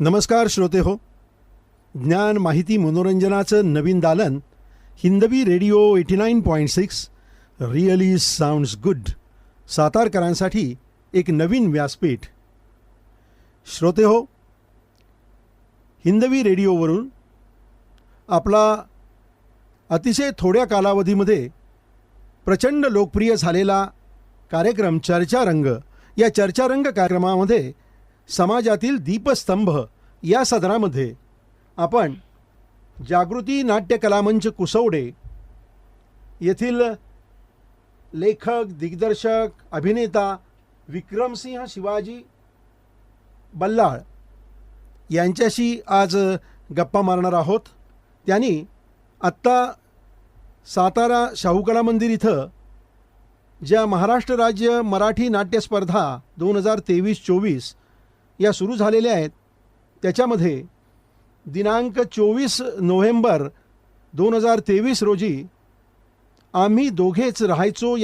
नमस्कार श्रोते हो. ज्ञान माहिती मनोरंजनाचं नवीन दालन हिंदवी रेडिओ 89.6 रिअली साऊंड्स गुड सातारकरांसाठी एक नवीन व्यासपीठ. श्रोते हो, हिंदवी रेडिओवरून आपला अतिशय थोड्या कालावधीमध्ये प्रचंड लोकप्रिय झालेला कार्यक्रम चर्चारंग, या चर्चारंग कार्यक्रमामध्ये समाजातील दीपस्तंभ या सदरामध्ये आपण जागृती नाट्य कलामंच कुसवडे येथील लेखक, दिग्दर्शक, अभिनेता विक्रमसिंह शिवाजी बल्लाळ यांच्याशी आज गप्पा मारणार आहोत. त्यांनी आत्ता सातारा शाहू कला मंदिर इथं ज्या महाराष्ट्र राज्य मराठी नाट्य स्पर्धा 2023-24 या सुरू झालेल्या आहेत, त्याच्यामध्ये दिनांक 24 नोव्हेंबर 2023 रोजी आम्ही दोघेच राहायचो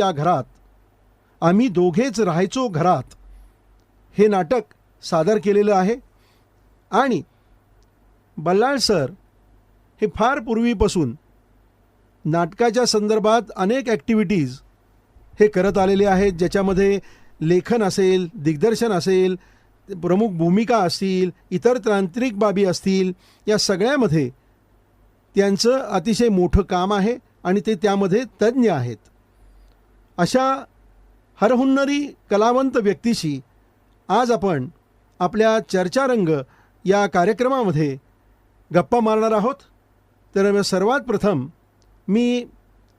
घरात हे नाटक सादर केलेलं आहे. आणि बल्लाळ सर हे फार पूर्वीपासून नाटकाच्या संदर्भात अनेक ॲक्टिव्हिटीज हे करत आलेले आहेत, ज्याच्यामध्ये लेखन असेल, दिग्दर्शन असेल, प्रमुख भूमिका असतील, इतर तांत्रिक बाबी असतील, या सगळ्यामध्ये त्यांचं अतिशय मोठं काम आहे आणि ते त्यामध्ये तज्ज्ञ आहेत. अशा हरहुन्नरी कलावंत व्यक्तीशी आज आपण आपल्या चर्चारंग या कार्यक्रमामध्ये गप्पा मारणार आहोत. तर सर्वात प्रथम मी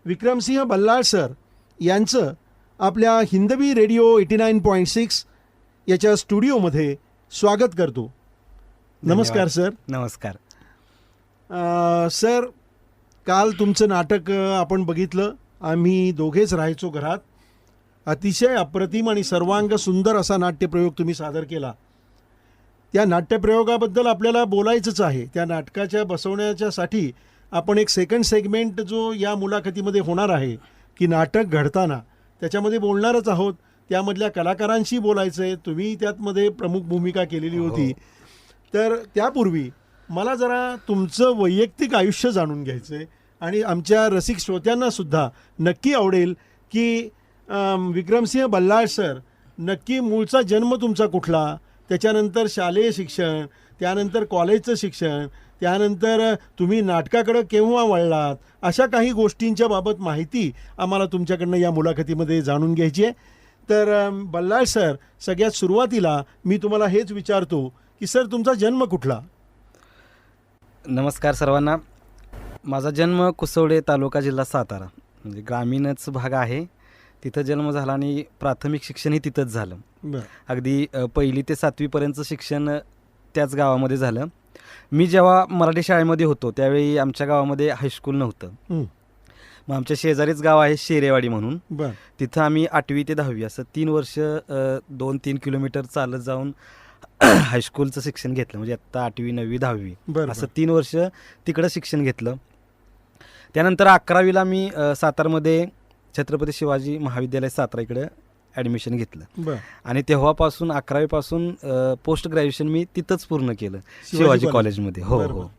विक्रमसिंह बल्लाळ सर यांचं आपल्या हिंदवी रेडिओ 89.6 याच्या स्टुडिओमध्ये स्वागत करतो. नमस्कार सर. नमस्कार. सर, काल तुमचं नाटक आपण बघितलं, आम्ही दोघेच राहायचो घरात. अतिशय अप्रतिम आणि सर्वांग सुंदर असा नाट्यप्रयोग तुम्ही सादर केला. त्या नाट्यप्रयोगाबद्दल आपल्याला बोलायचंच आहे. त्या नाटकाच्या बसवण्याच्यासाठी आपण एक सेकंड सेगमेंट जो या मुलाखतीमध्ये होणार आहे की नाटक घडताना, त्याच्यामध्ये बोलणारच आहोत. त्यामधल्या कलाकारांशी बोलायचं आहे. तुम्ही त्यातमध्ये प्रमुख भूमिका केलेली होती. तर त्यापूर्वी मला जरा तुमचं वैयक्तिक आयुष्य जाणून घ्यायचं आहे आणि आमच्या रसिक श्रोत्यांनासुद्धा नक्की आवडेल की विक्रमसिंह बल्लाळ सर, नक्की मूळचा जन्म तुमचा कुठला, त्याच्यानंतर शालेय शिक्षण, त्यानंतर कॉलेजचं शिक्षण, त्यानंतर तुम्ही नाटकाकडं केव्हा वळलात, अशा काही गोष्टींच्या बाबत माहिती आम्हाला तुमच्याकडनं या मुलाखतीमध्ये जाणून घ्यायची आहे. तर बल्लाळ सर, सगळ्यात सुरुवातीला मी तुम्हाला हेच विचारतो की सर, तुमचा जन्म कुठला? नमस्कार सर्वांना. माझा जन्म कुसवडे, तालुका, जिल्हा सातारा, म्हणजे ग्रामीणच भाग आहे. तिथं जन्म झाला आणि प्राथमिक शिक्षणही तिथंच झालं. अगदी 1ली ते 7वीपर्यंतचं शिक्षण त्याच गावामध्ये झालं. मी जेव्हा मराठी शाळेमध्ये होतो त्यावेळी आमच्या गावामध्ये हायस्कूल नव्हतं. मग आमच्या शेजारीच गाव आहे शेरेवाडी म्हणून. तिथं आम्ही 8वी ते 10वी असं 3 वर्ष 2-3 किलोमीटर चालत जाऊन हायस्कूलचं शिक्षण घेतलं. म्हणजे आत्ता 8वी, 9वी, 10वी असं 3 वर्ष तिकडं शिक्षण घेतलं. त्यानंतर 11वीला मी सातारमध्ये छत्रपती शिवाजी महाविद्यालय सातारा इकडे ॲडमिशन घेतलं आणि तेव्हापासून 11वीपासून पोस्ट ग्रॅज्युएशन मी तिथंच पूर्ण केलं, शिवाजी कॉलेजमध्ये. हो.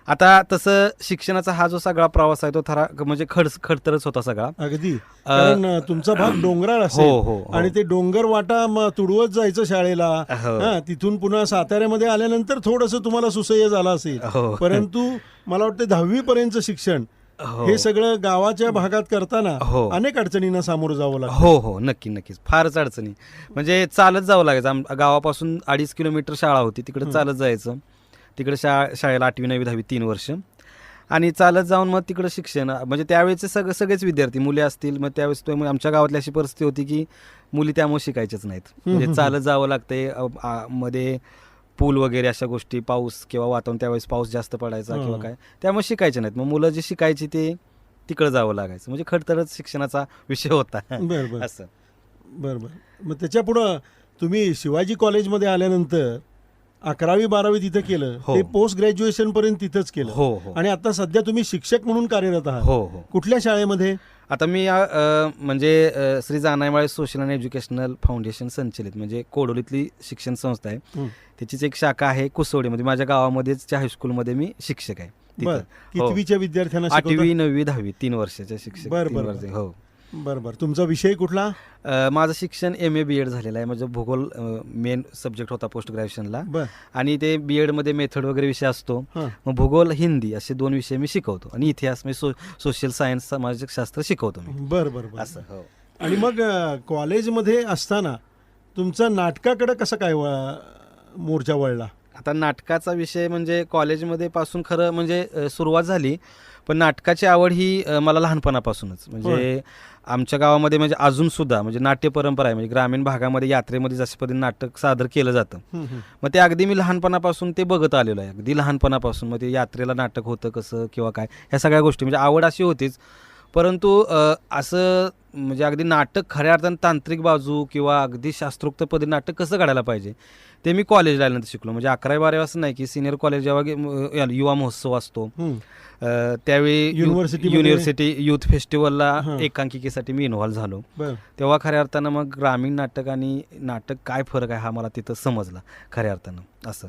आता तसं शिक्षणाचा हा जो सगळा प्रवास आहे तो म्हणजे खडतरच होता सगळा. अगदी, कारण तुमचा भाग डोंगराळ असेल आणि ते डोंगर वाटा तुडवत जायचं शाळेला. तिथून पुन्हा साताऱ्यामध्ये आल्यानंतर थोडंसं तुम्हाला सुसह्य झाला असेल, परंतु मला वाटतं 10वी पर्यंतचं शिक्षण हे सगळं गावाच्या भागात करताना अनेक अडचणींना सामोरं जावं लागतं. हो, नक्कीच फारच अडचणी. म्हणजे चालत जावं लागायचं. गावापासून 2.5 किलोमीटर शाळा होती, तिकडे चालत जायचं. तिकडे शाळेला 8वी, 9वी, 10वी 3 वर्ष आणि चालत जाऊन मग तिकडं शिक्षण. म्हणजे त्यावेळेचे सगळेच विद्यार्थी, मुले असतील, मग त्यावेळेस आमच्या गावातली अशी परिस्थिती होती की मुली त्यामुळे शिकायच्याच नाहीत. म्हणजे चालत जावं लागतंय. मध्ये पूल वगैरे अशा गोष्टी, पाऊस किंवा वातावरण, त्यावेळेस पाऊस जास्त पडायचा किंवा काय, त्यामुळे शिकायचे नाहीत. मग मुलं जे शिकायची ते तिकडं जावं लागायचं. म्हणजे खडतरच शिक्षणाचा विषय होता. असं. बरोबर. मग त्याच्या पुढं तुम्ही शिवाजी कॉलेजमध्ये आल्यानंतर 11वी 12वी तिथं केलं, ते पोस्ट ग्रॅज्युएशन पर्यंत तिथंच केलं आणि आता सध्या तुम्ही शिक्षक म्हणून कार्यरत आहात. कुठल्या शाळेमध्ये? आता मी म्हणजे Shri Janaimale social and educational foundation संचलित म्हणजे कोडोलीतली शिक्षण संस्था आहे. हं. त्याचीच एक शाखा आहे कुसवडीमध्ये. माझ्या गावामध्येच हायस्कूलमध्ये मी शिक्षक आहे बर तिथं. हो. कितवीच्या विद्यार्थ्यांना 8वी 9वी 10वी 3 वर्षाच्या शिक्षक. बर, 3 बर, वर्ष. बर. हो. बरं बरं. तुमचा विषय कुठला? माझं शिक्षण MA BEd झालेलं आहे. म्हणजे भूगोल मेन सब्जेक्ट होता पोस्ट ग्रॅज्युएशनला. बर आणि ते BEdमध्ये मेथड वगैरे विषय असतो. हां मग भूगोल हिंदी असे 2 विषय मी शिकवतो आणि इतिहास म्हणजे सोशल सायन्स सामाजिक शास्त्र शिकवतो मी बरं बरं बरं. असं. हो. आणि मग कॉलेजमध्ये असताना तुमचा नाटकाकडे कसं काय मोर्चा वळला? आता नाटकाचा विषय म्हणजे कॉलेजमध्ये पासून खरं म्हणजे सुरुवात झाली, पण नाटकाची आवड ही मला लहानपणापासूनच म्हणजे आमच्या गावामध्ये म्हणजे अजून सुद्धा म्हणजे नाट्य परंपरा आहे. म्हणजे ग्रामीण भागामध्ये यात्रेमध्ये जशा पद्धतीने नाटक सादर केलं जातं, मग ते अगदी मी लहानपणापासून ते बघत आलेलो आहे. अगदी लहानपणापासून मग ते यात्रेला नाटक होतं कसं किंवा काय ह्या सगळ्या गोष्टी म्हणजे आवड अशी होतीच. परंतु असं म्हणजे अगदी नाटक खऱ्या अर्थानं तांत्रिक बाजू किंवा अगदी शास्त्रोक्त पद्धती नाटक कसं काढायला पाहिजे ते मी कॉलेजला आल्यानंतर शिकलो. म्हणजे 11वी-12वी असं नाही की सिनियर कॉलेज जेव्हा युवा महोत्सव असतो त्यावेळी युनिव्हर्सिटी युथ फेस्टिवलला एकांकिकेसाठी मी इन्व्हॉल्व्ह झालो. तेव्हा खऱ्या अर्थानं मग ग्रामीण नाटक आणि नाटक काय फरक आहे हा मला तिथं समजला खऱ्या अर्थानं असं.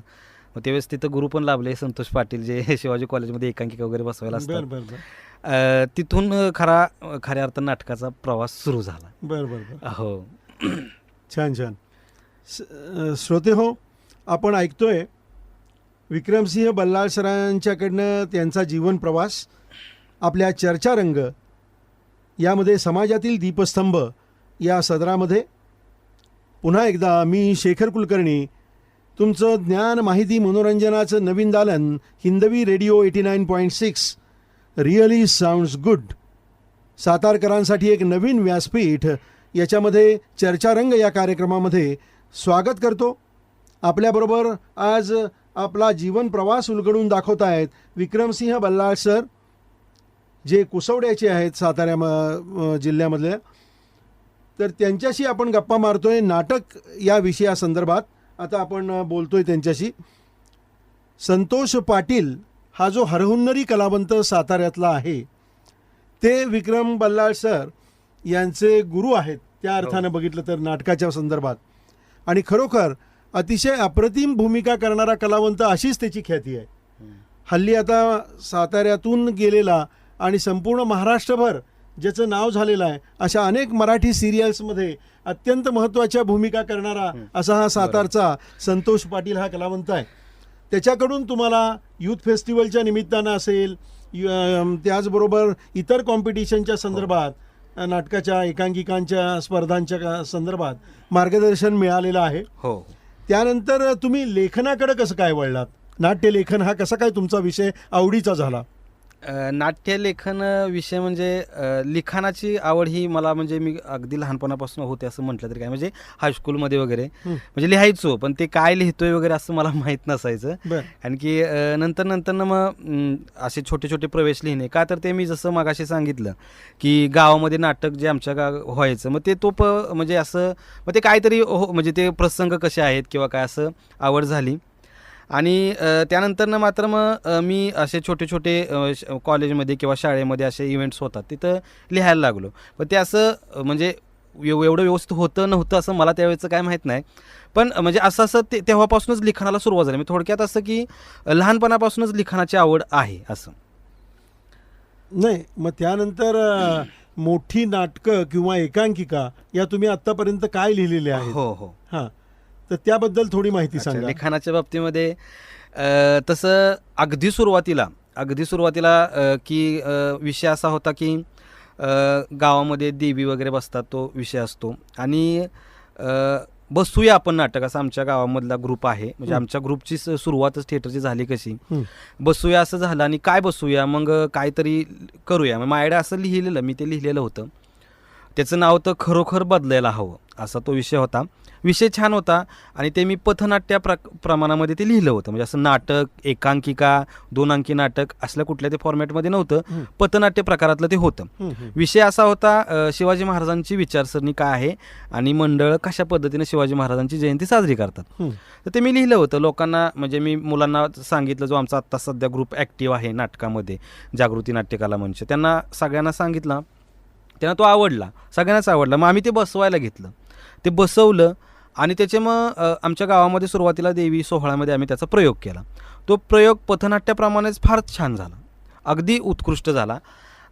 मग त्यावेळेस तिथं गुरु पण लाभले संतोष पाटील जे शिवाजी कॉलेजमध्ये एकांकिका वगैरे बसवायला असतात. तिथून खऱ्या अर्थानं नाटकाचा प्रवास सुरू झाला. बरं. हो. छान छान. श्रोते हो, आपण ऐकतोय विक्रमसिंह बल्लाळ सरांच्याकडनं त्यांचा जीवन प्रवास. आपल्या चर्चारंग यामध्ये समाजातील दीपस्तंभ या सदरामध्ये पुन्हा एकदा मी शेखर कुलकर्णी तुमचं ज्ञान माहिती मनोरंजनाचं नवीन दालन हिंदवी रेडिओ 89.6 रिअली साऊंड्स गुड सातारकरांसाठी एक नवीन व्यासपीठ याच्यामध्ये चर्चारंग या कार्यक्रमामध्ये स्वागत करतो. आपल्याबरोबर आज आपला जीवन प्रवास उलगडून दाखवत आहेत विक्रमसिंह बल्लाळ सर, जे कुसवड्याचे आहेत सातारा जिल्ह्यामधल्या. तर त्यांच्याशी आपण गप्पा मारतोय नाटक या विषयासंदर्भात. आता आपण बोलतोय त्यांच्याशी. संतोष पाटील हा जो हरहुन्नरी कलावंत साताऱ्यातला आहे ते विक्रम बल्लाळ सर यांचे गुरु आहेत त्या अर्थानं बघितलं तर नाटकाच्या संदर्भात. आणि खरोखर अतिशय अप्रतिम भूमिका करणारा कलावंत अशीच त्याची ख्याती आहे. हल्ली आता साताऱ्यातून गेलेला आणि संपूर्ण महाराष्ट्रभर ज्याचं नाव झालेलं आहे अशा अनेक मराठी सिरियल्समध्ये अत्यंत महत्त्वाच्या भूमिका करणारा असा हा सातारचा संतोष पाटील हा कलावंत आहे. त्याच्याकडून तुम्हाला यूथ फेस्टिवलच्या निमित्तानं असेल त्याचबरोबर इतर कॉम्पिटिशनच्या संदर्भात नाटकाच्या एकांकिकांच्या स्पर्धांच्या संदर्भात मार्गदर्शन मिळालेलं आहे. हो. त्यानंतर तुम्ही लेखनाकडे कसं काय वळलात? नाट्यलेखन हा कसा काय तुमचा विषय आवडीचा झाला? नाट्यलेखन विषय म्हणजे लिखाणाची आवड ही मला म्हणजे मी अगदी लहानपणापासून होते असं म्हटलं तरी काय. म्हणजे हायस्कूलमध्ये वगैरे म्हणजे लिहायचो, पण ते काय लिहितोय वगैरे असं मला माहीत नसायचं. आणखी नंतर मग असे छोटे छोटे प्रवेश लिहिणे का तर ते मी जसं मगाशी सांगितलं की गावामध्ये नाटक जे आमच्या व्हायचं मग ते म्हणजे असं मग ते काहीतरी म्हणजे ते प्रसंग कसे आहेत किंवा काय असं आवड झाली. आणि त्यानंतरनं मात्र मग मी असे छोटे छोटे कॉलेजमध्ये किंवा शाळेमध्ये असे इव्हेंट्स होतात तिथं लिहायला लागलो. पण ते असं म्हणजे एवढं व्यवस्थित होतं नव्हतं असं मला त्यावेळेचं काय माहीत नाही. पण म्हणजे असं तेव्हापासूनच लिखाणाला सुरुवात झाली. म्हणजे थोडक्यात असं की लहानपणापासूनच लिखाणाची आवड आहे असं. नाही मग त्यानंतर मोठी नाटकं किंवा एकांकिका या तुम्ही आत्तापर्यंत काय लिहिलेले आहेत? हो. हां, तर त्याबद्दल थोडी माहिती सांगा. लिखाणाच्या बाबतीमध्ये तसं अगदी सुरुवातीला की विषय असा होता की गावामध्ये देवी वगैरे बसतात तो विषय असतो. आणि बसूया आपण नाटक असं आमच्या गावामधला ग्रुप आहे. म्हणजे आमच्या ग्रुपची सुरुवातच थिएटरची झाली कशी बसूया असं झालं. आणि काय बसूया मग काहीतरी करूया. मग माझ्याकडे असं मी ते लिहिलेलं होतं. त्याचं नाव तर खरोखर बदलायला हवं असा तो विषय होता. विषय छान होता आणि ते मी पथनाट्या प्रमाणामध्ये ते लिहिलं होतं. म्हणजे असं नाटक, एकांकिका, 2 अंकी नाटक असल्या कुठल्या ते फॉर्मॅटमध्ये नव्हतं, पथनाट्य प्रकारातलं ते होतं. विषय असा होता शिवाजी महाराजांची विचारसरणी काय आहे आणि मंडळ कशा पद्धतीने शिवाजी महाराजांची जयंती साजरी करतात. तर ते मी लिहिलं होतं लोकांना. म्हणजे मी मुलांना सांगितलं, जो आमचा आत्ता सध्या ग्रुप ॲक्टिव्ह आहे नाटकामध्ये जागृती नाट्यकला मंच, त्यांना सगळ्यांना सांगितलं त्यांना तो आवडला, सगळ्यांनाच आवडला. मग आम्ही ते बसवायला घेतलं, ते बसवलं आणि त्याचे मग आमच्या गावामध्ये सुरुवातीला देवी सोहळ्यामध्ये आम्ही त्याचा प्रयोग केला. तो प्रयोग पथनाट्याप्रमाणेच फार छान झाला, अगदी उत्कृष्ट झाला.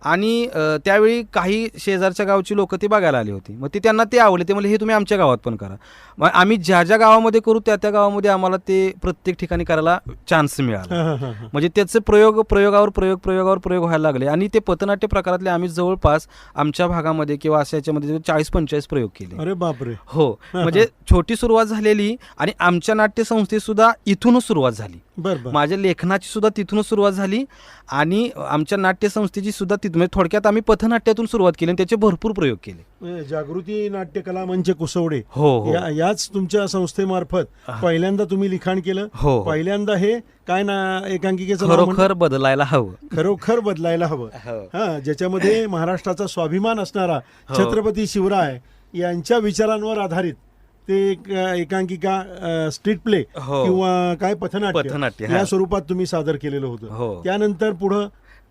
आणि त्यावेळी काही शेजारच्या गावची लोक ते बघायला आली होती. मग त्यांना ते आवडले. ते म्हणले हे तुम्ही आमच्या गावात पण करा. मग आम्ही ज्या ज्या गावामध्ये करू त्या त्या गावामध्ये आम्हाला ते प्रत्येक ठिकाणी करायला चान्स मिळाला. म्हणजे त्याचे प्रयोगावर प्रयोग व्हायला लागले. आणि ते पथनाट्य प्रकारातले आम्ही जवळपास आमच्या भागामध्ये किंवा अशा याच्यामध्ये 40-45 प्रयोग केले. अरे बापरे. हो, म्हणजे छोटी सुरुवात झालेली आणि आमच्या नाट्यसंस्थेत सुद्धा इथूनच सुरुवात झाली. माझ्या लेखनाची सुद्धा तिथूनच सुरुवात झाली आणि आमच्या नाट्यसंस्थेची सुद्धा तिथून, म्हणजे थोडक्यात आम्ही पथनाट्यातून सुरुवात केली आणि त्याचे भरपूर प्रयोग केले. जागृती नाट्यकला मंच कुसवडे हो याच तुमच्या संस्थेमार्फत पहिल्यांदा तुम्ही लिखाण केलं. हो, पहिल्यांदा हे काय ना एकांकिकेचं खरोखर बदलायला हवं. खरोखर बदलायला हवं. हा, ज्याच्यामध्ये महाराष्ट्राचा स्वाभिमान असणारा छत्रपती शिवराय यांच्या विचारांवर आधारित ते एकांकिका, स्ट्रीट प्ले किंवा काय पथनाट्य या स्वरूपात तुम्ही सादर केलेलं होतं. त्यानंतर पुढं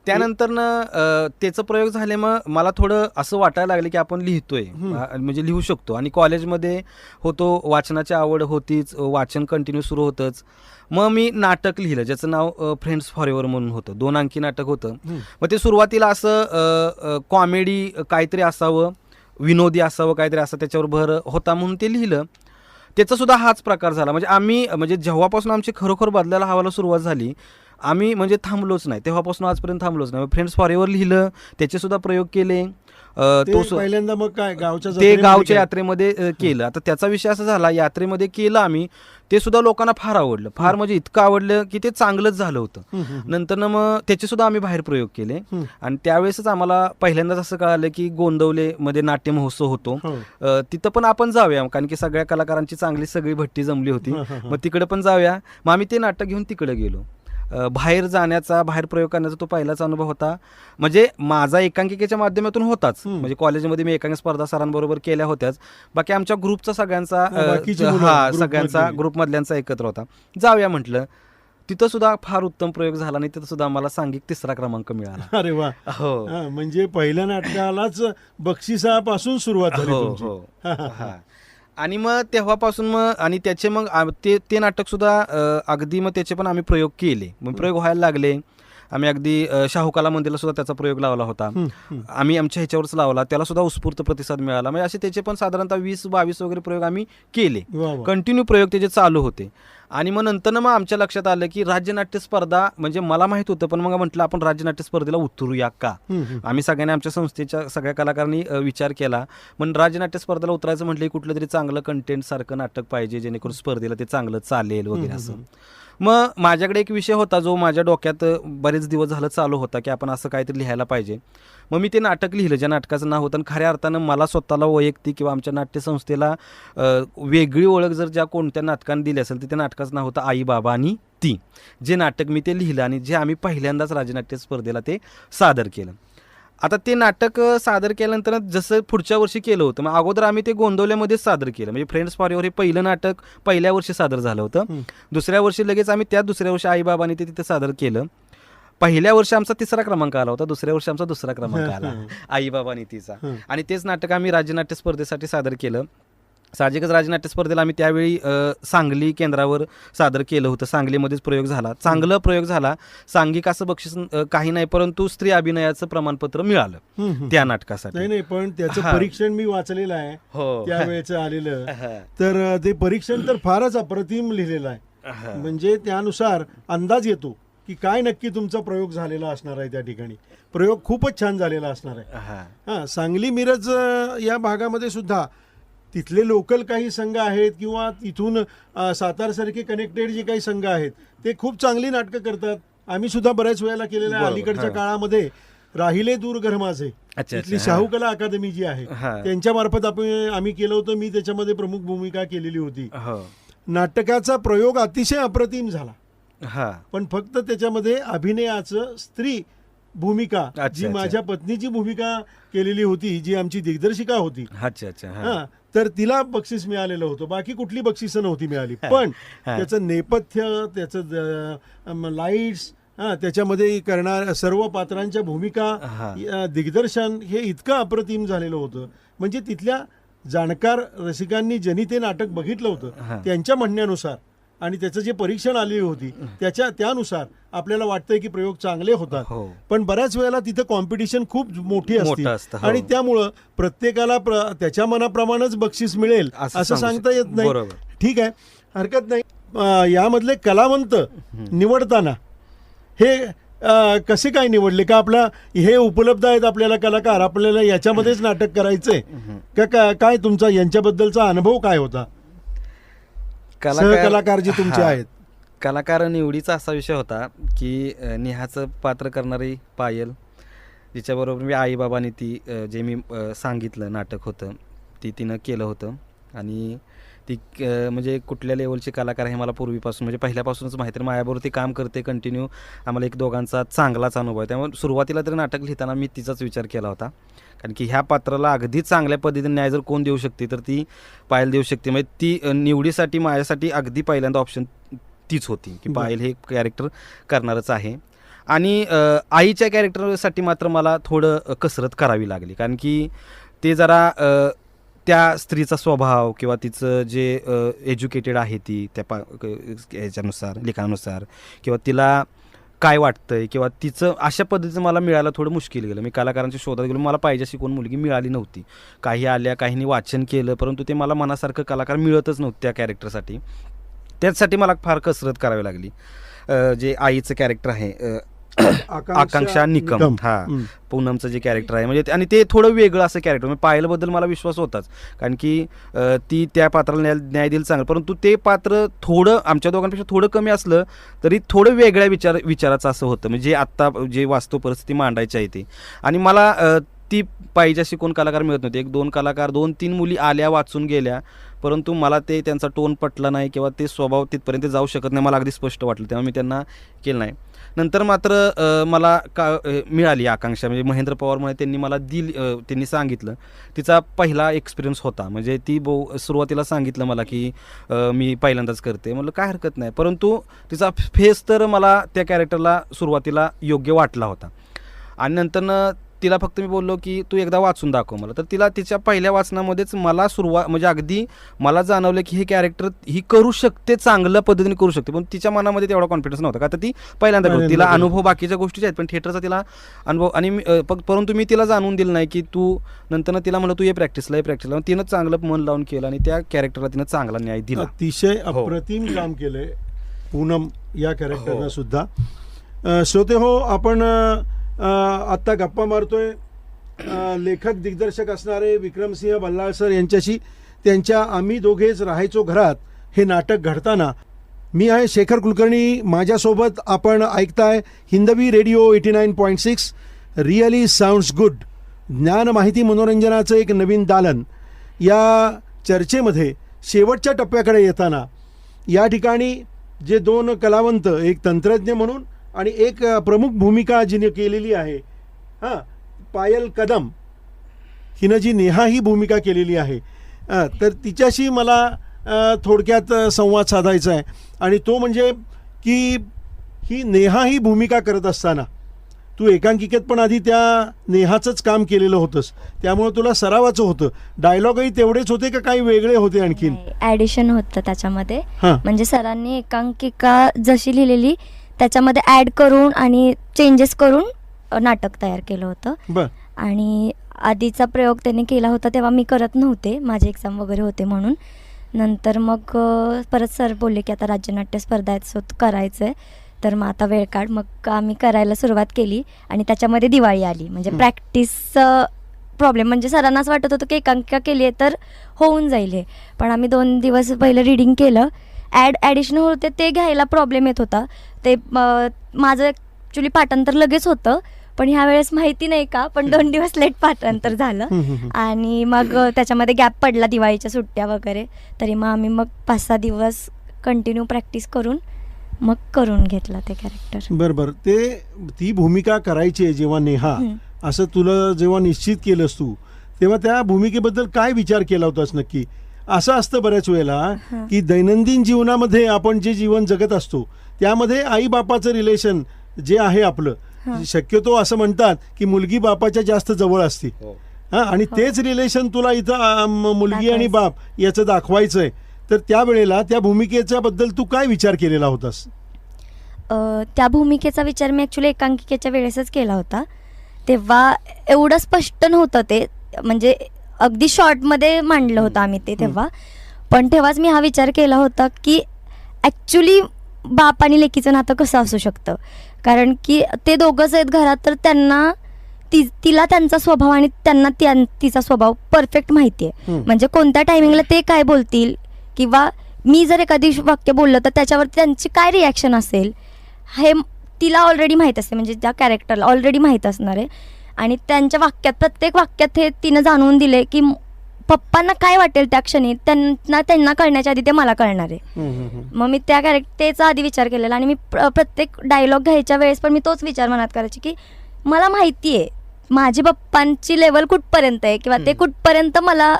त्याचा प्रयोग झाले. मग मला थोडं असं वाटायला लागलं की आपण लिहितोय, म्हणजे लिहू शकतो. आणि कॉलेजमध्ये होतो, वाचनाची आवड होतीच, वाचन कंटिन्यू सुरू होतंच. मग मी नाटक लिहिलं ज्याचं नाव फ्रेंड्स फॉर एव्हर म्हणून होतं. 2 अंकी नाटक होतं. मग ते सुरुवातीला असं कॉमेडी काहीतरी असावं, विनोदी असावं काहीतरी, असं त्याच्यावर भर होता म्हणून ते लिहिलं. त्याचा सुद्धा हाच प्रकार झाला. म्हणजे आम्ही, म्हणजे जेव्हापासून आमची खरोखर बदलायला हवायला सुरुवात झाली, आम्ही म्हणजे थांबलोच नाही. तेव्हापासून आजपर्यंत थांबलोच नाही. फ्रेंड्स फॉर एव्हर लिहिलं, त्याचे सुद्धा प्रयोग केले. तो पहिल्यांदा मग काय गावच्या यात्रेमध्ये केलं. आता त्याचा विषय असा झाला, यात्रेमध्ये केलं आम्ही, ते सुद्धा लोकांना फार आवडलं. फार म्हणजे इतकं आवडलं की ते चांगलंच झालं होतं. नंतर मग त्याचे सुद्धा आम्ही बाहेर प्रयोग केले. आणि त्यावेळेसच आम्हाला पहिल्यांदाच असं कळालं की गोंदवलेमध्ये नाट्य महोत्सव होतो, तिथं पण आपण जाऊया, कारण की सगळ्या कलाकारांची चांगली सगळी भट्टी जमली होती. मग तिकडे पण जाऊया. मग आम्ही ते नाटक घेऊन तिकडे गेलो. बाहेर जाण्याचा, बाहेर प्रयोग करण्याचा तो पहिलाच अनुभव होता. म्हणजे माझा एकांकिकेच्या माध्यमातून होताच, म्हणजे कॉलेजमध्ये मी एकांकिका स्पर्धा सरांबरोबर केल्या होत्याच. बाकी आमच्या ग्रुपचा सगळ्यांचा ग्रुपमधल्यांचा एकत्र होता. जाऊया म्हटलं. तिथं सुद्धा फार उत्तम प्रयोग झाला आणि तिथं सुद्धा आम्हाला सांघिक 3रा क्रमांक मिळाला. अरे वा. हो, म्हणजे पहिल्या नाटकालाच बक्षिसापासून सुरुवात झाली तुमची. आणि मग तेव्हापासून मग आणि त्याचे मग ते नाटक सुद्धा अगदी मग त्याचे पण आम्ही प्रयोग केले. मग प्रयोग व्हायला लागले. आम्ही अगदी शाहू कला मंदिरला सुद्धा त्याचा प्रयोग लावला होता. आम्ही आमच्या ह्याच्यावरच लावला, त्याला सुद्धा उत्स्फूर्त प्रतिसाद मिळाला. म्हणजे असे त्याचे पण साधारणतः 20-22 वगैरे प्रयोग आम्ही केले. कंटिन्यू प्रयोग त्याचे चालू होते. आणि मग नंतर मग आमच्या लक्षात आलं की राज्यनाट्य स्पर्धा, म्हणजे मला माहित होतं पण मग म्हटलं आपण राज्यनाट्य स्पर्धेला उतरूया का. आम्ही सगळ्यांनी आमच्या संस्थेच्या सगळ्या कलाकारांनी विचार केला. मग राज्यनाट्य स्पर्धेला उतरायचं म्हटलं की कुठलं तरी चांगलं कंटेंट सारखं नाटक पाहिजे जेणेकरून स्पर्धेला ते चांगलं चालेल वगैरे असं. मग माझ्याकडे एक विषय होता जो माझ्या डोक्यात बरेच दिवस झालं चालू होता की आपण असं काहीतरी लिहायला पाहिजे. मग मी ते नाटक लिहिलं ज्या नाटकाचं नाव होतं. आणि खऱ्या अर्थानं मला स्वतःला वैयक्तिक किंवा आमच्या नाट्यसंस्थेला वेगळी ओळख जर ज्या कोणत्या नाटकाने दिली असेल तर त्या नाटकाचं नाव होतं आई बाबा आणि ती. जे नाटक मी ते लिहिलं आणि जे आम्ही पहिल्यांदाच राज्यनाट्य स्पर्धेला ते सादर केलं. आता ते नाटक सादर केल्यानंतर जसं पुढच्या वर्षी केलं होतं, मग अगोदर आम्ही ते गोंदवल्यामध्येच सादर केलं. म्हणजे फ्रेंड्स फॉर एव्हर हे पहिलं नाटक पहिल्या वर्षी सादर झालं होतं. दुसऱ्या वर्षी लगेच आम्ही दुसऱ्या वर्षी आईबाबांनी ते तिथे सादर केलं. पहिल्या वर्षी आमचा 3रा क्रमांक आला होता, दुसऱ्या वर्षी आमचा 2रा क्रमांक आला आईबाबा नीतीचा. आणि तेच नाटक आम्ही राज्यनाट्य स्पर्धेसाठी सादर केलं. साहजिकच राज्यनाट्य स्पर्धेला आम्ही त्यावेळी सांगली केंद्रावर सादर केलं होतं. सांगलीमध्येच प्रयोग झाला, चांगला प्रयोग झाला. सांघिक असं बक्षीस काही नाही, परंतु स्त्री अभिनयाचं प्रमाणपत्र मिळालं त्या नाटकासाठी. नाही, पण त्याचं परीक्षण मी वाचलेलं आहे त्यावेळेचं आलेलं. तर ते परीक्षण तर फारच अप्रतिम लिहिलेलं आहे. म्हणजे त्यानुसार अंदाज येतो की काय नक्की तुमचा प्रयोग झालेला असणार आहे. त्या ठिकाणी प्रयोग खूपच छान झालेला असणार आहे. सांगली मिरज या भागामध्ये सुद्धा तिथले लोकल काही संघ आहेत किंवा तिथून सातारसारखे कनेक्टेड जे काही संघ आहेत ते खूप चांगली नाटकं करतात. आम्ही सुद्धा बऱ्याच वेळेला केलेलं आहे. अलीकडच्या काळामध्ये राहिले दूर घर माझे, तिथली शाहू कला अकादमी जी आहे त्यांच्या मार्फत आम्ही केलं होतं. मी त्याच्यामध्ये प्रमुख भूमिका केलेली होती. नाटकाचा प्रयोग अतिशय अप्रतिम झाला, पण फक्त त्याच्यामध्ये अभिनयाचं स्त्री भूमिका, जी माझ्या पत्नीची भूमिका केलेली होती, जी आमची दिग्दर्शिका होती, तर तिला बक्षीस मिळालेलं होतं. बाकी कुठली बक्षिसं नव्हती मिळाली. पण त्याचं नेपथ्य, त्याचं लाईट्स त्याच्यामध्ये करणार सर्व पात्रांच्या भूमिका हा. दिग्दर्शन हे इतकं अप्रतिम झालेलं होतं. म्हणजे तिथल्या जाणकार रसिकांनी ज्यांनी ते नाटक बघितलं हा. होतं त्यांच्या म्हणण्यानुसार आणि त्याचं जे परीक्षण आलेली होती त्यानुसार आपल्याला वाटतंय की प्रयोग चांगले होतात. हो. पण बऱ्याच वेळेला तिथं कॉम्पिटिशन खूप मोठी मोठं असते असतं, हो. आणि त्यामुळं प्रत्येकाला त्याच्या मनाप्रमाणेच बक्षीस मिळेल असं सांगता येत नाही. बरोबर. ठीक आहे, हरकत नाही. यामधले कलावंत निवडताना हे कसे काय निवडले? का आपला हे उपलब्ध आहेत आपल्याला कलाकार, आपल्याला याच्यामध्येच नाटक करायचंय काय तुमचा यांच्याबद्दलचा अनुभव काय होता? सहकलाकार जे तुमचे हा. आहेत. कलाकार निवडीचा असा विषय होता की नेहाचं पात्र करणारी पायल, जिच्याबरोबर मी आईबाबांनी ती जे मी सांगितलं नाटक होतं ती तिनं केलं होतं. आणि ती म्हणजे कुठल्या लेवलची कलाकार हे मला पूर्वीपासून म्हणजे पहिल्यापासूनच माहिती आहे. माझ्याबरोबर ती काम करते कंटिन्यू. आम्हाला एक दोघांचा चांगलाच अनुभव आहे. त्यामुळे सुरुवातीला तरी नाटक लिहिताना मी तिचाच विचार केला होता, कारण की ह्या पात्राला अगदी चांगल्या पद्धतीने न्याय जर कोण देऊ शकते तर ती पायल देऊ शकते. म्हणजे ती निवडीसाठी माझ्यासाठी अगदी पहिल्यांदा ऑप्शन तीच होती की पायल हे कॅरेक्टर करणारच आहे. आणि आईच्या कॅरेक्टरसाठी मात्र मला थोडं कसरत करावी लागली, कारण की ते जरा त्या स्त्रीचा स्वभाव किंवा तिचं जे एज्युकेटेड आहे ती त्या ह्याच्यानुसार लिखाणानुसार किंवा तिला काय वाटतंय किंवा तिचं अशा पद्धतीचं मला मिळायला थोडं मुश्किल गेलं. मी कलाकारांच्या शोधात गेलो, मला पाहिजे अशी कोण मुलगी मिळाली नव्हती. काही आल्या, काहींनी वाचन केलं, परंतु ते मला मनासारखं कलाकार मिळतच नव्हतं त्या कॅरेक्टरसाठी. त्याचसाठी मला फार कसरत करावी लागली. जे आईचं कॅरेक्टर आहे आकांक्षा निकम, हा पूनमचं जे कॅरेक्टर आहे म्हणजे आणि ते थोडं वेगळं असं कॅरेक्टर. म्हणजे पायलबद्दल मला विश्वास होताच, कारण की ती त्या पात्राला न्याय देईल चांगलं, परंतु ते पात्र थोडं आमच्या दोघांपेक्षा थोडं कमी असलं तरी थोडं वेगळ्या विचाराचं असं होतं. म्हणजे आत्ता जे वास्तव परिस्थिती मांडायची आहे ते. आणि मला ती पाहिजे अशी कोण कलाकार मिळत नव्हते. 1-2 कलाकार 2-3 मुली आल्या, वाचून गेल्या, परंतु मला ते त्यांचा टोन पटला नाही किंवा ते स्वभाव तिथपर्यंत जाऊ शकत नाही मला अगदी स्पष्ट वाटलं, तेव्हा मी त्यांना केलं नाही. नंतर मात्र मला मिळाली आकांक्षा, म्हणजे महेंद्र पवार म्हणून त्यांनी मला त्यांनी सांगितलं. तिचा पहिला एक्सपिरियन्स होता, म्हणजे ती सुरुवातीला सांगितलं मला की मी पहिल्यांदाच करते. म्हटलं काय हरकत नाही, परंतु तिचा फेस तर मला त्या कॅरेक्टरला सुरुवातीला योग्य वाटला होता. आणि नंतरनं तिला फक्त मी बोललो की तू एकदा वाचून दाखव मला. तर तिला तिच्या पहिल्या वाचनामध्येच मला म्हणजे अगदी मला जाणवलं की हे कॅरेक्टर ही करू शकते, चांगल्या पद्धतीने करू शकते, पण तिच्या मनामध्ये तेवढा कॉन्फिडन्स नव्हता, का तर ती पहिल्यांदा करते. तिला अनुभव बाकीच्या गोष्टीचे आहेत, पण थिएटरचा तिला अनुभव. आणि परंतु मी तिला जाणून दिलं नाही की तू नंतर तिला म्हणलं तू ये प्रॅक्टिसला तिनं चांगलं मन लावून केलं आणि त्या कॅरेक्टरला तिनं चांगला न्याय दिला. अतिशय अप्रतिम काम केलंय पूनम या कॅरेक्टरनं सुद्धा. श्रोते हो, आपण आत्ता गप्पा मारतोय लेखक दिग्दर्शक असणारे विक्रमसिंह बल्लाळ सर यांच्याशी. त्यांच्या आम्ही दोघेच राहायचो घरात हे नाटक घडताना मी आहे शेखर कुलकर्णी. माझ्यासोबत आपण ऐकताय हिंदवी रेडिओ 89.6 रिअली साऊंड्स गुड, ज्ञान माहिती मनोरंजनाचं एक नवीन दालन. या चर्चेमध्ये शेवटच्या टप्प्याकडे येताना या ठिकाणी जे 2 कलावंत, एक तंत्रज्ञ म्हणून आणि एक प्रमुख भूमिका जिने केलेली आहे पायल कदम, हिनं जी नेहा ही भूमिका केलेली आहे, तर तिच्याशी मला थोडक्यात संवाद साधायचा आहे. आणि तो म्हणजे की ही नेहा ही भूमिका करत असताना तू एकांकिकेत पण आधी त्या नेहाचंच काम केलेलं होतंस, त्यामुळे तुला सरावाचं होतं. डायलॉगही तेवढेच होते का काही वेगळे होते आणखीन? ॲडिशन होतं त्याच्यामध्ये. म्हणजे सरांनी एकांकिका जशी लिहिलेली त्याच्यामध्ये ॲड करून आणि चेंजेस करून नाटक तयार केलं होतं. आणि आधीचा प्रयोग त्यांनी केला होता तेव्हा मी करत नव्हते, माझे एक्झाम वगैरे होते म्हणून. नंतर मग परत सर बोलले की आता राज्यनाट्य स्पर्धा आहेत करायचं आहे, तर मग आता वेळ काढ. मग आम्ही करायला सुरुवात केली आणि त्याच्यामध्ये दिवाळी आली. म्हणजे प्रॅक्टिस प्रॉब्लेम, म्हणजे सरांना असं वाटत होतं की एकांकिका केली आहे तर होऊन जाईल हे, पण आम्ही 2 दिवस पहिलं रीडिंग केलं. ॲडिशनल होते ते घ्यायला प्रॉब्लेम येत होता. ते माझं ॲक्च्युली पाठांतर लगेच होतं, पण ह्या वेळेस माहिती नाही का, पण 2 दिवस लेट पाठांतर झालं. आणि मग त्याच्यामध्ये गॅप पडला दिवाळीच्या सुट्ट्या वगैरे, तरी मग आम्ही मग 5-6 दिवस कंटिन्यू प्रॅक्टिस करून मग करून घेतलं ते कॅरेक्टर. बरोबर. ती भूमिका करायची आहे जेव्हा नेहा, असं तुला जेव्हा निश्चित केलंस तू, तेव्हा त्या भूमिकेबद्दल काय विचार केला होतास नक्की? असं असतं बऱ्याच वेळेला की दैनंदिन जीवनामध्ये आपण जे जीवन जगत असतो त्यामध्ये आई बापाचं रिलेशन जे आहे आपलं, हां. शक्यतो असं म्हणतात की मुलगी बापाच्या जास्त जवळ असते. हा, आणि तेच रिलेशन तुला इथं मुलगी आणि बाप याचं दाखवायचंय. तर त्यावेळेला त्या भूमिकेच्या बद्दल तू काय विचार केलेला होतास? त्या भूमिकेचा विचार मी ॲक्च्युली एकांकिकेच्या वेळेसच केला होता. तेव्हा एवढं स्पष्ट नव्हतं ते, म्हणजे अगदी शॉर्टमध्ये मांडलं होतं आम्ही ते तेव्हा. पण तेव्हाच मी हा विचार केला होता की ॲक्च्युली बाप आणि लेकीचं नातं कसं असू शकतं. कारण की ते दोघंच आहेत घरात, तर त्यांना तिला त्यांचा स्वभाव आणि त्यांना तिचा स्वभाव परफेक्ट माहिती आहे. म्हणजे कोणत्या टायमिंगला ते काय बोलतील, किंवा मी जर एखादी वाक्य बोललं तर त्याच्यावर त्यांची काय रिॲक्शन असेल हे तिला ऑलरेडी माहीत असते, म्हणजे त्या कॅरेक्टरला ऑलरेडी माहीत असणार आहे. आणि त्यांच्या वाक्यात, प्रत्येक वाक्यात हे तिनं जाणवून दिले की पप्पांना काय वाटेल त्या क्षणी, त्यांना कळण्याच्या आधी ते मला कळणार आहे. मग मी त्या तेचा आधी विचार केलेला. आणि मी प्रत्येक डायलॉग घ्यायच्या वेळेस पण मी तोच विचार मनात करायची की मला माहिती आहे माझी पप्पांची लेवल कुठपर्यंत आहे, किंवा ते कुठपर्यंत मला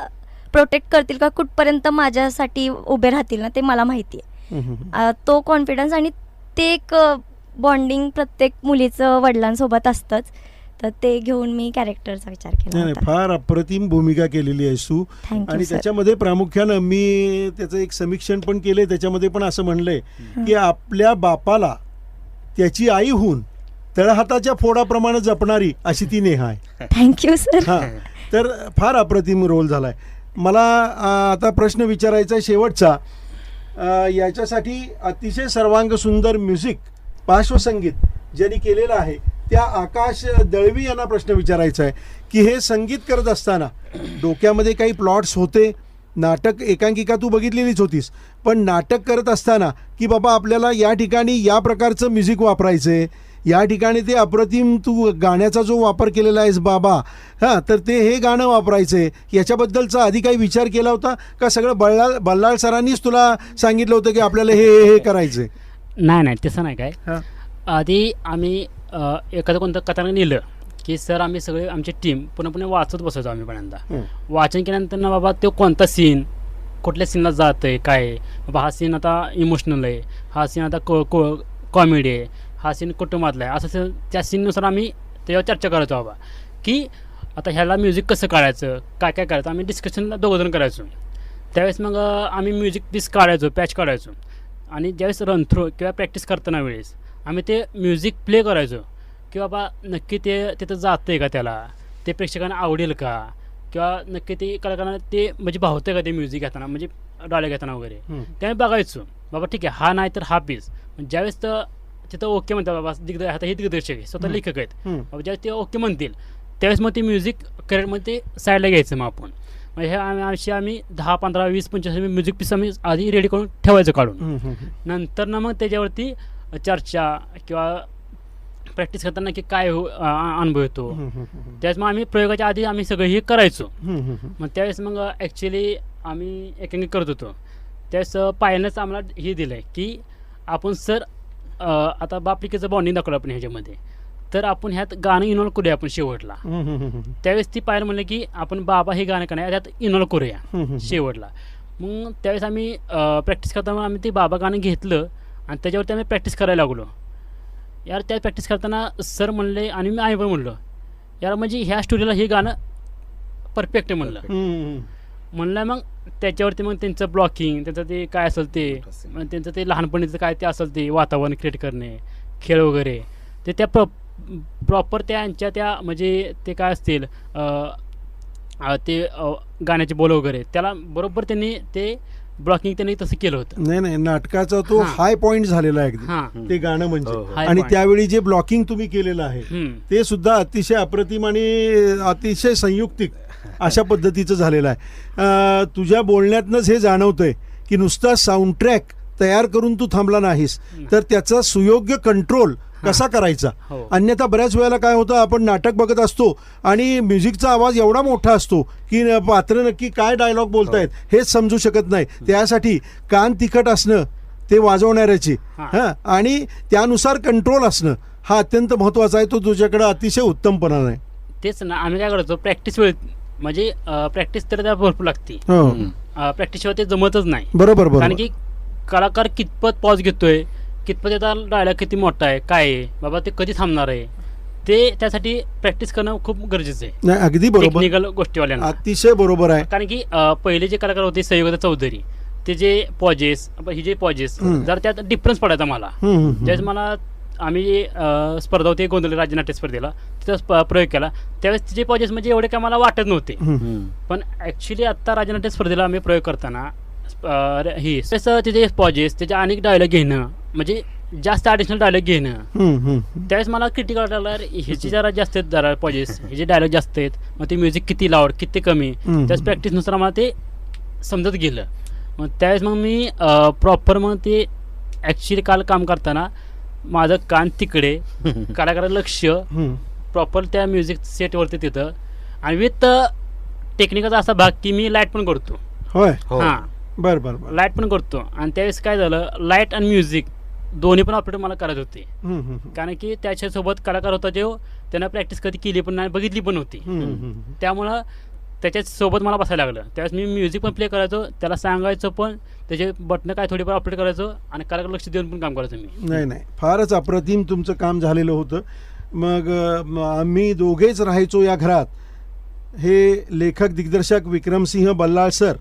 प्रोटेक्ट करतील का कुठपर्यंत माझ्यासाठी उभे राहतील ना, ते मला माहिती आहे. तो कॉन्फिडन्स आणि ते एक बॉन्डिंग प्रत्येक मुलीचं वडिलांसोबत असतंच. तर ते घेऊन मी कॅरेक्टरचा विचार केला नाही, होता. फार अप्रतिम भूमिका केलेली आहेस तू. Thank you, आणि sir. त्याच्यामध्ये प्रामुख्यानं मी त्याचं एक समीक्षण पण केलंय. त्याच्यामध्ये पण असं म्हणलंय की आपल्या बापाला त्याची आई होऊन तळहाताच्या फोडाप्रमाणे जपणारी अशी ती नेहा आहे. Thank you sir. हा, तर फार अप्रतिम रोल झालाय. मला आता प्रश्न विचारायचा आहे शेवटचा. याच्यासाठी अतिशय सर्वांग सुंदर म्युझिक, पार्श्वसंगीत ज्यांनी केलेलं आहे त्या आकाश दळवी यांना प्रश्न विचारायचा आहे की हे संगीत करत असताना डोक्यामध्ये काही प्लॉट्स होते. नाटक एकांकिका तू बघितलेलीच होतीस, पण नाटक करत असताना की बाबा आपल्याला या ठिकाणी या प्रकारचं म्युझिक वापरायचं आहे, या ठिकाणी ते अप्रतिम तू गाण्याचा जो वापर केलेला आहेस बाबा, हां, तर ते हे गाणं वापरायचं आहे, याच्याबद्दलचा आधी काही विचार केला होता का? सगळं बल्लाळ सरांनीच तुला सांगितलं होतं की आपल्याला हे करायचं आहे? नाही तसं नाही काय. हां. आधी आम्ही एखादं कोणतं कथानक लिहिलं की सर आम्ही सगळे आमची टीम पुन्हा वाचत बसायचो आम्ही पहिल्यांदा. वाचन केल्यानंतर ना बाबा तो कोणता सीन कुठल्या सीनला जातं आहे, काय आहे बाबा, हा सीन आता इमोशनल आहे, हा सीन आता कॉमेडी आहे, हा सीन कुटुंबातला आहे, असं त्या सीननुसार आम्ही त्याच्यावर चर्चा करायचो बाबा की आता ह्याला म्युझिक कसं काढायचं, काय काय करायचं. आम्ही डिस्कशनला दोघंजण करायचो. त्यावेळेस मग आम्ही म्युझिक पीस काढायचो, पॅच काढायचो. आणि ज्यावेळेस रन थ्रू किंवा प्रॅक्टिस करताना वेळेस आम्ही ते म्युझिक प्ले करायचो की बाबा नक्की ते तिथं जातं आहे का, त्याला ते प्रेक्षकांना आवडेल का, किंवा नक्की ते कलाकारांना ते म्हणजे भावतं का ते म्युझिक घेताना, म्हणजे डायलॉग घेताना वगैरे. त्यामुळे बघायचो बाबा ठीक आहे हा नाही तर हा पीस. ज्यावेळेस तर तिथं ओके म्हणतात बाबा आता हे दिग्दर्शक आहे, स्वतः लेखक आहेत बाबा, ज्यावेळेस ते ओके म्हणतील त्यावेळेस मग ते म्युझिक करिअरमध्ये ते साईडला घ्यायचं. मग आपण म्हणजे हे आम्ही 10, 15, 20, 25 म्युझिक पीस आम्ही आधी रेडी करून ठेवायचं काढून. नंतर ना मग त्याच्यावरती चर्चा किंवा प्रॅक्टिस करताना की काय अनुभव येतो, त्यावेळेस मग आम्ही प्रयोगाच्या आधी आम्ही सगळं हे करायचो. मग त्यावेळेस मग ॲक्च्युली आम्ही एकांकिका करत होतो त्यावेळेस पायलनंच आम्हाला हे दिलं आहे की आपण सर आता बापलिकेचं बॉन्डिंग दाखवलं आपण ह्याच्यामध्ये, तर आपण ह्यात गाणं इन्व्हॉल्व करूया आपण शेवटला. त्यावेळेस ती पायल म्हणलं की आपण बाबा हे गाणं का त्यात इन्व्हॉल्व करूया शेवटला. मग त्यावेळेस आम्ही प्रॅक्टिस करताना आम्ही ते बाबा गाणं घेतलं आणि त्याच्यावरती आम्ही प्रॅक्टिस करायला लागलो. यार त्या प्रॅक्टिस करताना सर म्हणले आणि आम्ही पण म्हणलो यार म्हणजे ह्या स्टोरीला हे गाणं परफेक्ट आहे म्हणलं. मग त्याच्यावरती मग त्यांचं ब्लॉकिंग, त्यांचं ते काय असेल ते, मग त्यांचं ते लहानपणीचं काय ते असेल ते वातावरण क्रिएट करणे, खेळ वगैरे, ते त्या प्रॉपर त्यांच्या त्या म्हणजे ते काय असतील ते गाण्याचे बोल वगैरे त्याला बरोबर त्यांनी ते ब्लॉकिंग त्यांनी तसं केलं होतं. नाही नाटकाचा तो हाय पॉइंट झालेला आहे अगदी ते गाणं म्हणजे. आणि त्यावेळी जे ब्लॉकिंग तुम्ही केलेलं आहे ते सुद्धा अतिशय अप्रतिम आणि अतिशय संयुक्तिक अशा पद्धतीचं झालेलं आहे. तुझ्या बोलण्यातनंच हे जाणवतंय की नुसता साऊंडट्रॅक तयार करून तू थांबला नाहीस, तर त्याचा सुयोग्य कंट्रोल कसा करायचा. अन्यथा बऱ्याच वेळेला काय होतं, आपण नाटक बघत असतो आणि म्युझिकचा आवाज एवढा मोठा असतो की पात्र नक्की काय डायलॉग बोलतायत हेच समजू शकत नाही. त्यासाठी कान तिखट असणं ते वाजवणाऱ्याची आणि त्यानुसार कंट्रोल असणं हा अत्यंत महत्त्वाचा आहे. तो तुझ्याकडे अतिशय उत्तमपणा आहे. तेच ना, आम्ही काय करतो प्रॅक्टिस वेळ म्हणजे प्रॅक्टिस तर त्या भरपूर लागते. प्रॅक्टिसशिवाय ते जमतच नाही. बरोबर. कारण की कलाकार कितपत पॉज घेतोय कितपत त्याचा डायलॉग किती मोठा आहे, काय आहे बाबा, ते कधी थांबणार आहे, ते त्यासाठी प्रॅक्टिस करणं खूप गरजेचं आहे. नाही, अगदी बरोबर, टेक्निकल गोष्टीवाल्यांना. अतिशय बरोबर आहे. कारण की पहिले जे कलाकार होते संयुक्त चौधरी, ते जे पॉजेस, ही जे पॉजेस जर त्यात डिफरन्स पडायचा मला. ज्यावेळेस मला आम्ही स्पर्धा होती गोंधळी राज्य नाट्य स्पर्धेला, तिथं प्रयोग केला, त्यावेळेस तिचे पॉजेस म्हणजे एवढे काय मला वाटत नव्हते. पण ॲक्च्युली आत्ता राज्य नाट्य स्पर्धेला आम्ही प्रयोग करताना ही तसं तिचे पॉजेस, त्याचे अनेक डायलॉग घेणं, म्हणजे जास्त ॲडिशनल डायलॉग घेणं, त्यावेळेस मला क्रिटिकल वाटायला ह्याची जरा जास्त आहेत जरा पॉजेस, ह्याचे डायलॉग जास्त आहेत, मग ते म्युझिक किती लाऊड किती कमी, त्याच प्रॅक्टिसनुसार मला ते समजत गेलं. मग त्यावेळेस मग मी प्रॉपर मग ते ॲक्च्युली काल काम करताना माझं कान तिकडे, कलाकाराचं लक्ष प्रॉपर त्या म्युझिक सेटवरती तिथं, आणि विथ टेक्निकचा असा भाग की मी लाईट पण करतो. होय, हां, बरं बरं, लाईट पण करतो. आणि त्यावेळेस काय झालं, लाईट आणि म्युझिक दोन्ही पण ऑपरेटर मला करत होते. कारण की त्याच्यासोबत कलाकार होता जो त्यानं प्रॅक्टिस कधी केली पण नाही, बघितली पण होती. त्यामुळं त्याच्यासोबत मला बसायला लागलं. त्यावेळेस मी म्युझिक पण प्ले करायचो, त्याला सांगायचो पण, त्याचे बटणं काय थोडीफार ऑपरेट करायचो, आणि कलाकार लक्ष देऊन पण काम करायचो मी. नाही, फारच अप्रतिम तुमचं काम झालेलं होतं. मग आम्ही दोघेच राहायचो या घरात, हे लेखक दिग्दर्शक विक्रमसिंह बल्लाळ सर,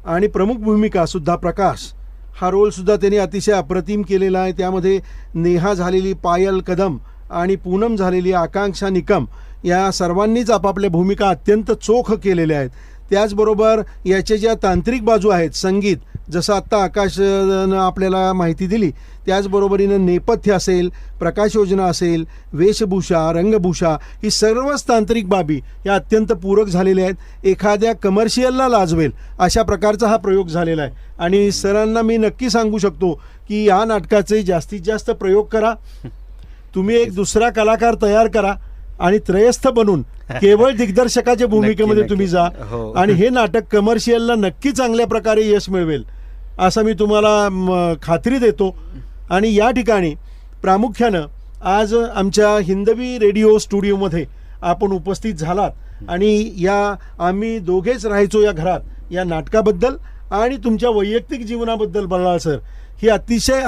आणि प्रमुख भूमिका सुद्धा प्रकाश, हा रोलसुद्धा त्यांनी अतिशय अप्रतिम केलेला आहे. त्यामध्ये नेहा झालेली पायल कदम आणि पूनम झालेली आकांक्षा निकम, या सर्वांनीच आपापल्या भूमिका अत्यंत चोख केलेल्या आहेत. त्याचबरोबर याचे ज्या तांत्रिक बाजू आहेत, संगीत, जसं आत्ता आकाशनं आपल्याला माहिती दिली, त्याचबरोबरीनं नेपथ्य असेल, प्रकाशयोजना असेल, वेशभूषा, रंगभूषा, ही सर्वच तांत्रिक बाबी या अत्यंत पूरक झालेल्या आहेत. एखाद्या कमर्शियलला लाजवेल अशा प्रकारचा हा प्रयोग झालेला आहे. आणि सरांना मी नक्की सांगू शकतो की या नाटकाचे जास्तीत जास्त प्रयोग करा, तुम्ही एक दुसरा कलाकार तयार करा, आणि त्रयस्थ बनून केवळ दिग्दर्शकाच्या भूमिकेमध्ये तुम्ही जा, आणि हे नाटक कमर्शियलला नक्की चांगल्या प्रकारे यश मिळवेल असं मी तुम्हाला खात्री देतो. आणि या ठिकाणी प्रामुख्यानं आज आमच्या हिंदवी रेडिओ स्टुडिओमध्ये आपण उपस्थित झालात, आणि या आम्ही दोघेच राहायचो या घरात या नाटकाबद्दल आणि तुमच्या वैयक्तिक जीवनाबद्दल बल्लाळ सर, ही अतिशय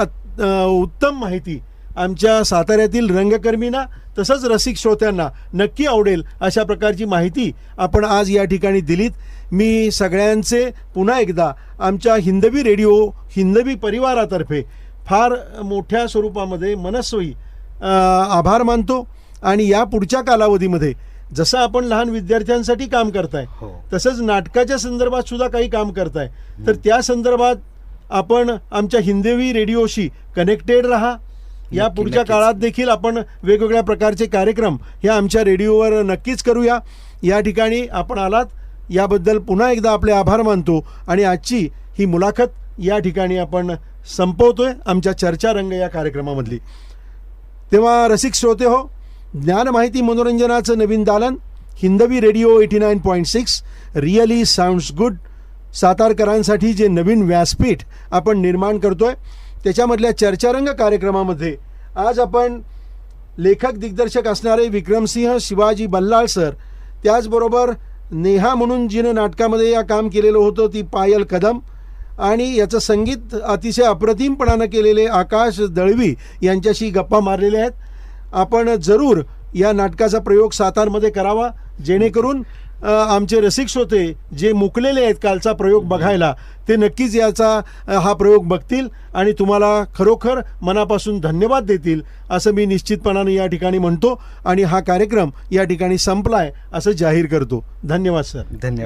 उत्तम माहिती आमच्या साताऱ्यातील रंगकर्मींना तसंच रसिक श्रोत्यांना नक्की आवडेल अशा प्रकारची माहिती आपण आज या ठिकाणी दिलीत. मी सगळ्यांचे पुन्हा एकदा आमच्या हिंदवी रेडिओ हिंदवी परिवारातर्फे फार मोठ्या स्वरूपामध्ये मनस्वी आभार मानतो. आणि या पुढच्या कालावधीमध्ये जसं आपण लहान विद्यार्थ्यांसाठी काम करताय, तसंच नाटकाच्या संदर्भात सुद्धा काही काम करताय, तर त्या संदर्भात आपण आमच्या हिंदवी रेडिओशी कनेक्टेड राहा. या पुढच्या काळात देखील आपण वेगवेगळ्या प्रकारचे कार्यक्रम हे आमच्या रेडिओवर नक्कीच करूया. या ठिकाणी आपण आलात याबद्दल पुन्हा एकदा आपले आभार मानतो, आणि आजची ही मुलाखत या ठिकाणी आपण संपवतोय आमच्या चर्चा रंग या कार्यक्रमामधली. तेव्हा रसिक श्रोते हो, ज्ञान माहिती मनोरंजनाचं नवीन दालन हिंदवी रेडिओ 89.6 रिअली साऊंड्स गुड, सातारकरांसाठी जे नवीन व्यासपीठ आपण निर्माण करतोय, त्याच्यामधल्या चर्चारंग कार्यक्रमामध्ये आज आपण लेखक दिग्दर्शक असणारे विक्रमसिंह शिवाजी बल्लाळ सर, त्याचबरोबर नेहा म्हणून जिनं नाटकामध्ये या काम केलेलं होतं ती पायल कदम, आणि याचं संगीत अतिशय अप्रतिमपणानं केलेले आकाश दळवी यांच्याशी गप्पा मारलेल्या आहेत. आपण जरूर या नाटकाचा प्रयोग सातारमध्ये करावा, जेणेकरून आमचे रसिक श्रोते जे मुकलेले आहेत कालचा प्रयोग बघायला, ते नक्कीच याचा हा प्रयोग बघतील आणि तुम्हाला खरोखर मनापासून धन्यवाद देतील असं मी निश्चितपणाने या ठिकाणी म्हणतो. आणि हा कार्यक्रम या ठिकाणी संपलाय असं जाहीर करतो. धन्यवाद सर. धन्यवाद.